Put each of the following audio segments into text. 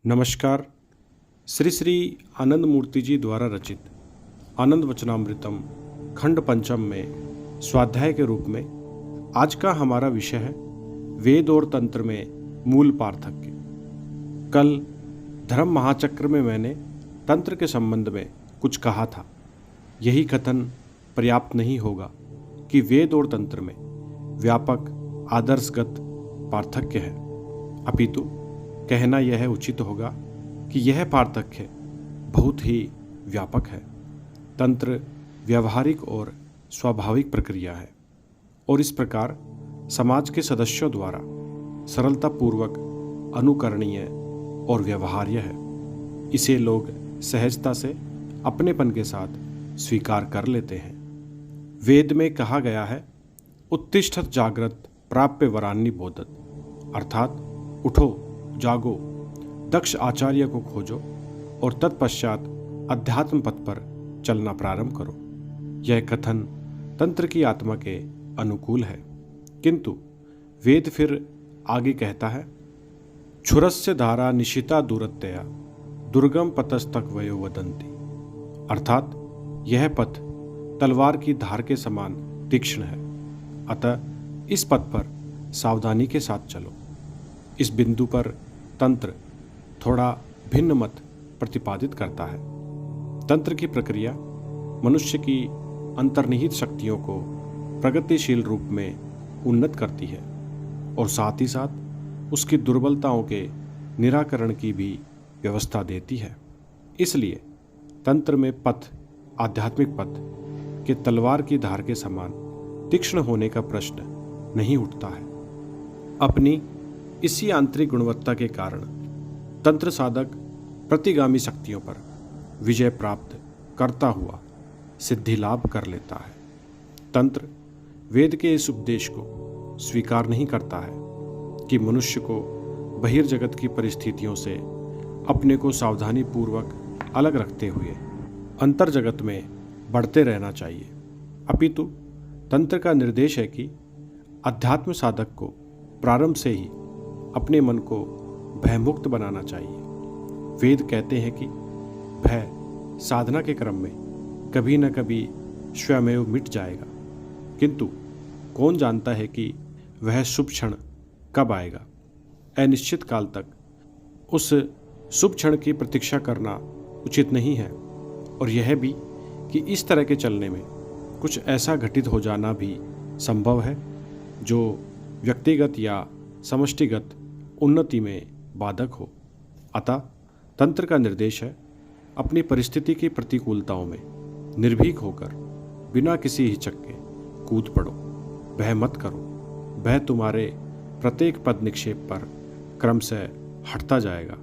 नमस्कार। श्री श्री आनंद मूर्ति जी द्वारा रचित आनंद वचनामृतम खंड पंचम में स्वाध्याय के रूप में आज का हमारा विषय है वेद और तंत्र में मूल पार्थक्य। कल धर्म महाचक्र में मैंने तंत्र के संबंध में कुछ कहा था। यही कथन पर्याप्त नहीं होगा कि वेद और तंत्र में व्यापक आदर्शगत पार्थक्य है, अपितु कहना यह उचित होगा कि यह पार्थक्य बहुत ही व्यापक है। तंत्र व्यावहारिक और स्वाभाविक प्रक्रिया है और इस प्रकार समाज के सदस्यों द्वारा सरलतापूर्वक अनुकरणीय और व्यवहार्य है। इसे लोग सहजता से अपनेपन के साथ स्वीकार कर लेते हैं। वेद में कहा गया है, उत्तिष्ठत जागृत प्राप्य वरान्नि बोधत, अर्थात उठो जागो, दक्ष आचार्य को खोजो और तत्पश्चात अध्यात्म पथ पर चलना प्रारंभ करो। यह कथन तंत्र की आत्मा के अनुकूल है, किंतु वेद फिर आगे कहता है, क्षुरस्य धारा निशिता दूरतया दुर्गम पतस्तक वयो वदंती, अर्थात यह पथ तलवार की धार के समान तीक्ष्ण है, अतः इस पथ पर सावधानी के साथ चलो। इस बिंदु पर तंत्र थोड़ा भिन्न मत प्रतिपादित करता है। तंत्र की प्रक्रिया मनुष्य की अंतर्निहित शक्तियों को प्रगतिशील रूप में उन्नत करती है और साथ ही साथ उसकी दुर्बलताओं के निराकरण की भी व्यवस्था देती है। इसलिए तंत्र में पथ आध्यात्मिक पथ के तलवार की धार के समान तीक्ष्ण होने का प्रश्न नहीं उठता है। अपनी इसी आंतरिक गुणवत्ता के कारण तंत्र साधक प्रतिगामी शक्तियों पर विजय प्राप्त करता हुआ सिद्धि लाभ कर लेता है। तंत्र वेद के इस उपदेश को स्वीकार नहीं करता है कि मनुष्य को बहिर्जगत की परिस्थितियों से अपने को सावधानी पूर्वक अलग रखते हुए अंतर जगत में बढ़ते रहना चाहिए, अपितु तंत्र का निर्देश है कि अध्यात्म साधक को प्रारंभ से ही अपने मन को भयमुक्त बनाना चाहिए। वेद कहते हैं कि भय साधना के क्रम में कभी न कभी स्वयमेव मिट जाएगा, किंतु कौन जानता है कि वह शुभ क्षण कब आएगा। अनिश्चित काल तक उस शुभ क्षण की प्रतीक्षा करना उचित नहीं है और यह भी कि इस तरह के चलने में कुछ ऐसा घटित हो जाना भी संभव है जो व्यक्तिगत या समष्टिगत उन्नति में बाधक हो। अतः तंत्र का निर्देश है, अपनी परिस्थिति की प्रतिकूलताओं में निर्भीक होकर बिना किसी हिचक के कूद पड़ो। भय मत करो, भय तुम्हारे प्रत्येक पद निक्षेप पर क्रम से हटता जाएगा।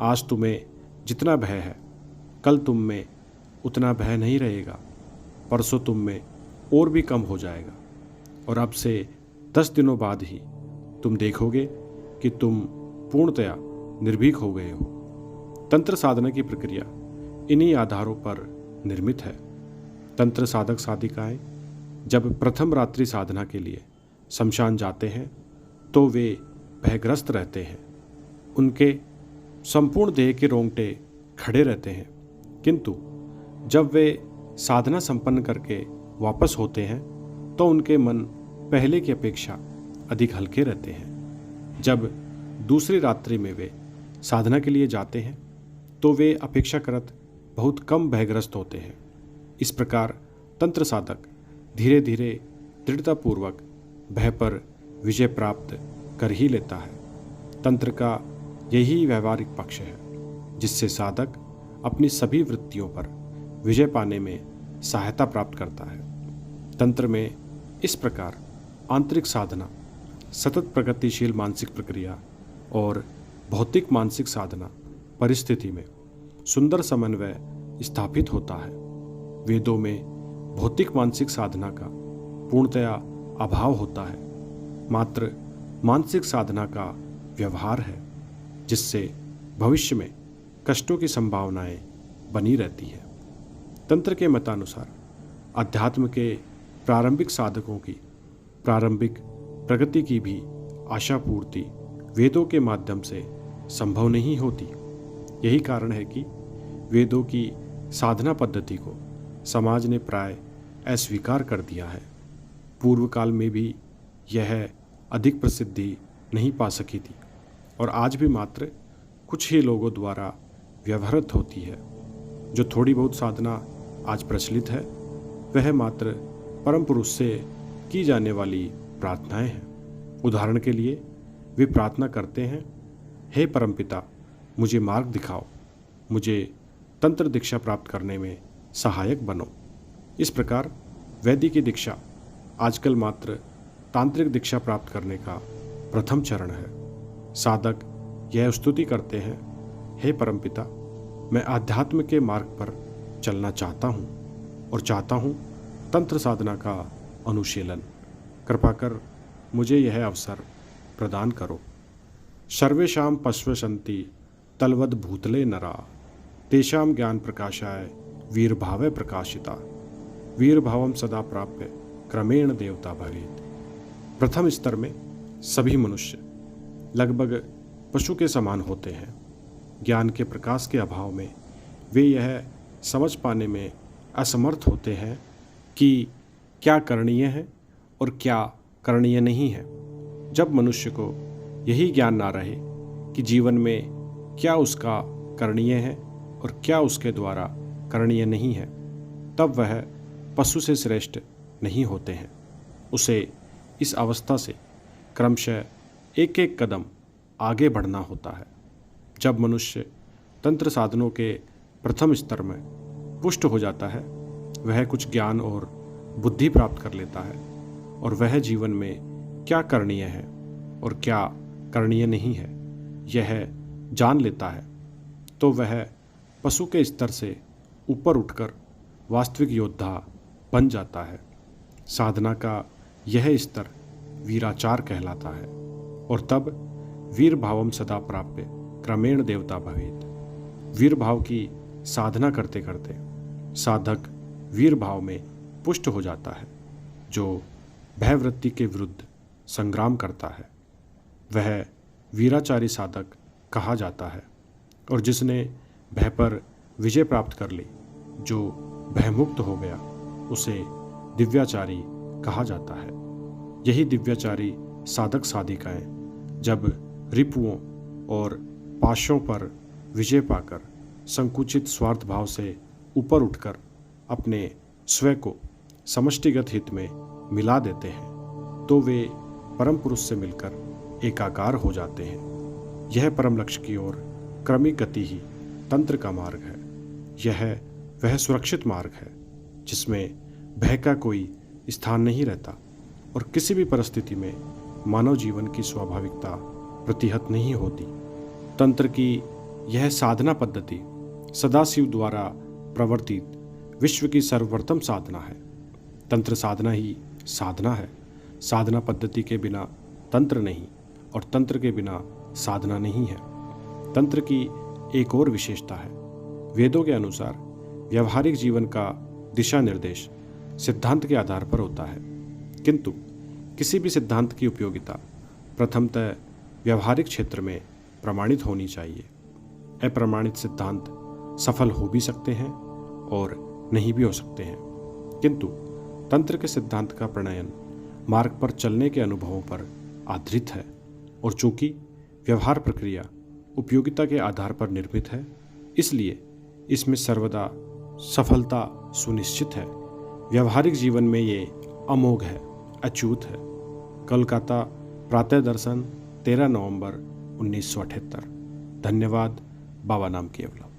आज तुम्हें जितना भय है, कल तुम में उतना भय नहीं रहेगा, परसों तुम में और भी कम हो जाएगा और अब से 10 दिनों बाद ही तुम देखोगे कि तुम पूर्णतया निर्भीक हो गए हो। तंत्र साधना की प्रक्रिया इन्हीं आधारों पर निर्मित है। तंत्र साधक साधिकाएं जब प्रथम रात्रि साधना के लिए शमशान जाते हैं तो वे भयग्रस्त रहते हैं। उनके संपूर्ण देह के रोंगटे खड़े रहते हैं, किंतु जब वे साधना संपन्न करके वापस होते हैं तो उनके मन पहले की अपेक्षा अधिक हल्के रहते हैं। जब दूसरी रात्रि में वे साधना के लिए जाते हैं तो वे अपेक्षाकृत बहुत कम भयग्रस्त होते हैं। इस प्रकार तंत्र साधक धीरे धीरे दृढ़तापूर्वक भय पर विजय प्राप्त कर ही लेता है। तंत्र का यही व्यवहारिक पक्ष है जिससे साधक अपनी सभी वृत्तियों पर विजय पाने में सहायता प्राप्त करता है। तंत्र में इस प्रकार आंतरिक साधना, सतत प्रगतिशील मानसिक प्रक्रिया और भौतिक मानसिक साधना परिस्थिति में सुंदर समन्वय स्थापित होता है। वेदों में भौतिक मानसिक साधना का पूर्णतया अभाव होता है, मात्र मानसिक साधना का व्यवहार है जिससे भविष्य में कष्टों की संभावनाएं बनी रहती है। तंत्र के मतानुसार अध्यात्म के प्रारंभिक साधकों की प्रारंभिक प्रगति की भी आशा पूर्ति वेदों के माध्यम से संभव नहीं होती, यही कारण है कि वेदों की साधना पद्धति को समाज ने प्राय अस्वीकार कर दिया है। पूर्व काल में भी यह अधिक प्रसिद्धि नहीं पा सकी थी और आज भी मात्र कुछ ही लोगों द्वारा व्यवहृत होती है। जो थोड़ी बहुत साधना आज प्रचलित है वह मात्र परम पुरुष से की जाने वाली प्रार्थनाएं हैं। उदाहरण के लिए वे प्रार्थना करते हैं, हे परमपिता मुझे मार्ग दिखाओ, मुझे तंत्र दीक्षा प्राप्त करने में सहायक बनो। इस प्रकार वैदिक दीक्षा आजकल मात्र तांत्रिक दीक्षा प्राप्त करने का प्रथम चरण है। साधक यह स्तुति करते हैं, हे परमपिता मैं आध्यात्म के मार्ग पर चलना चाहता हूँ और चाहता हूँ तंत्र साधना का अनुशीलन। कृपा कर मुझे यह अवसर प्रदान करो। सर्वेषां पश्वसन्ति तलवद भूतले नरा तेषां ज्ञान प्रकाशाय वीरभावे प्रकाशिता वीरभावम सदा प्राप्य क्रमेण देवता भवेत्। प्रथम स्तर में सभी मनुष्य लगभग पशु के समान होते हैं। ज्ञान के प्रकाश के अभाव में वे यह समझ पाने में असमर्थ होते हैं कि क्या करणीय है और क्या करणीय नहीं है। जब मनुष्य को यही ज्ञान ना रहे कि जीवन में क्या उसका करणीय है और क्या उसके द्वारा करणीय नहीं है, तब वह पशु से श्रेष्ठ नहीं होते हैं। उसे इस अवस्था से क्रमशः एक एक कदम आगे बढ़ना होता है। जब मनुष्य तंत्र साधनों के प्रथम स्तर में पुष्ट हो जाता है, वह कुछ ज्ञान और बुद्धि प्राप्त कर लेता है और वह जीवन में क्या करणीय है और क्या करणीय नहीं है यह जान लेता है, तो वह पशु के स्तर से ऊपर उठकर वास्तविक योद्धा बन जाता है। साधना का यह स्तर वीराचार कहलाता है और तब वीर भावम सदा प्राप्य क्रमेण देवता भवेत्। वीर भाव की साधना करते करते साधक वीर भाव में पुष्ट हो जाता है, जो भयवृत्ति के विरुद्ध संग्राम करता है। वह वीराचारी साधक कहा जाता है और जिसने भय पर विजय प्राप्त कर ली, जो भयमुक्त हो गया, उसे दिव्याचारी कहा जाता है। यही दिव्याचारी साधक साधिकाएं जब रिपुओं और पाशों पर विजय पाकर संकुचित स्वार्थ भाव से ऊपर उठकर अपने स्वयं को समष्टिगत हित में मिला देते हैं, तो वे परम पुरुष से मिलकर एकाकार हो जाते हैं। यह परम लक्ष्य की ओर क्रमिक गति ही तंत्र का मार्ग है। यह वह सुरक्षित मार्ग है जिसमें भय का कोई स्थान नहीं रहता और किसी भी परिस्थिति में मानव जीवन की स्वाभाविकता प्रतिहत नहीं होती। तंत्र की यह साधना पद्धति सदाशिव द्वारा प्रवर्तित विश्व की सर्वप्रथम साधना है। तंत्र साधना ही साधना है। साधना पद्धति के बिना तंत्र नहीं और तंत्र के बिना साधना नहीं है। तंत्र की एक और विशेषता है। वेदों के अनुसार व्यवहारिक जीवन का दिशा निर्देश सिद्धांत के आधार पर होता है, किंतु किसी भी सिद्धांत की उपयोगिता प्रथमतः व्यवहारिक क्षेत्र में प्रमाणित होनी चाहिए। अप्रमाणित सिद्धांत सफल हो भी सकते हैं और नहीं भी हो सकते हैं, किंतु तंत्र के सिद्धांत का प्रणयन मार्ग पर चलने के अनुभवों पर आधारित है और चूंकि व्यवहार प्रक्रिया उपयोगिता के आधार पर निर्मित है, इसलिए इसमें सर्वदा सफलता सुनिश्चित है। व्यवहारिक जीवन में ये अमोघ है, अच्युत है। कोलकाता, प्रातः दर्शन, 13 नवंबर 1978। धन्यवाद। बाबा नाम केवलम।